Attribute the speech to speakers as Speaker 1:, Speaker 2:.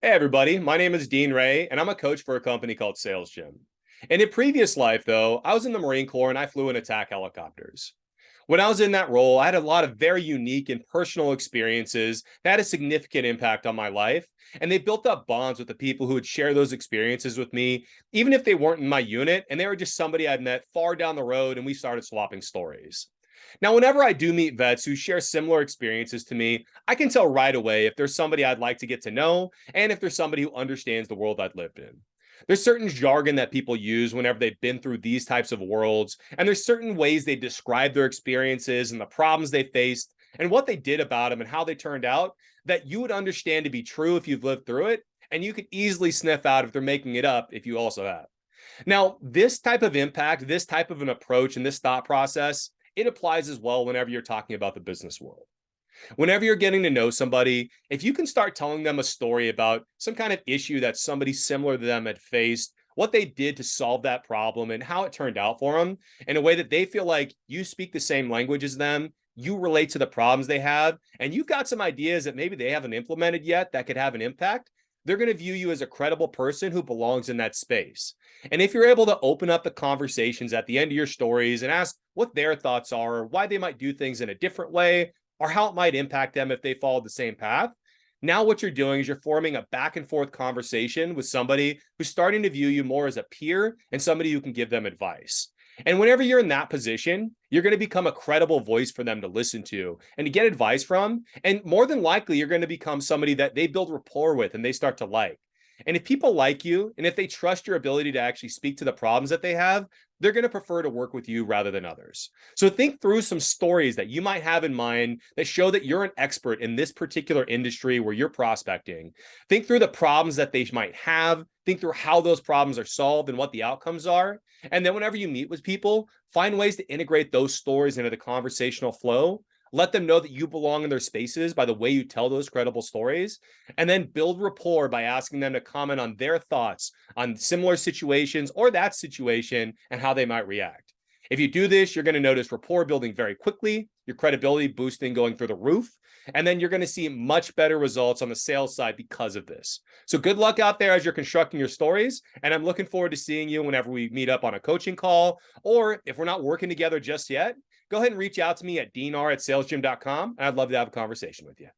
Speaker 1: Hey, everybody. My name is Dean Ray, and I'm a coach for a company called Sales Gym. In a previous life, though, I was in the Marine Corps and I flew in attack helicopters. When I was in that role, I had a lot of very unique and personal experiences that had a significant impact on my life. And they built up bonds with the people who would share those experiences with me, even if they weren't in my unit and they were just somebody I'd met far down the road and we started swapping stories. Now, whenever I do meet vets who share similar experiences to me, I can tell right away if there's somebody I'd like to get to know and if there's somebody who understands the world I've lived in. There's certain jargon that people use whenever they've been through these types of worlds, and there's certain ways they describe their experiences and the problems they faced and what they did about them and how they turned out that you would understand to be true if you've lived through it, and you could easily sniff out if they're making it up if you also have. Now, this type of impact, this type of an approach, and this thought process, it applies as well whenever you're talking about the business world. Whenever you're getting to know somebody, if you can start telling them a story about some kind of issue that somebody similar to them had faced, what they did to solve that problem, and how it turned out for them in a way that they feel like you speak the same language as them, you relate to the problems they have, and you've got some ideas that maybe they haven't implemented yet that could have an impact, they're going to view you as a credible person who belongs in that space. And if you're able to open up the conversations at the end of your stories and ask what their thoughts are, or why they might do things in a different way, or how it might impact them if they followed the same path, now what you're doing is you're forming a back and forth conversation with somebody who's starting to view you more as a peer and somebody who can give them advice. And whenever you're in that position, you're going to become a credible voice for them to listen to and to get advice from. And more than likely, you're going to become somebody that they build rapport with and they start to like. And if people like you, and if they trust your ability to actually speak to the problems that they have, they're going to prefer to work with you rather than others. So think through some stories that you might have in mind that show that you're an expert in this particular industry where you're prospecting. Think through the problems that they might have. Think through how those problems are solved and what the outcomes are. And then whenever you meet with people, find ways to integrate those stories into the conversational flow. Let them know that you belong in their spaces by the way you tell those credible stories, and then build rapport by asking them to comment on their thoughts on similar situations or that situation and how they might react. If you do this, you're going to notice rapport building very quickly, your credibility boosting going through the roof, and then you're going to see much better results on the sales side because of this. So good luck out there as you're constructing your stories, and I'm looking forward to seeing you whenever we meet up on a coaching call, or if we're not working together just yet, go ahead and reach out to me at dnr@salesgym.com, and I'd love to have a conversation with you.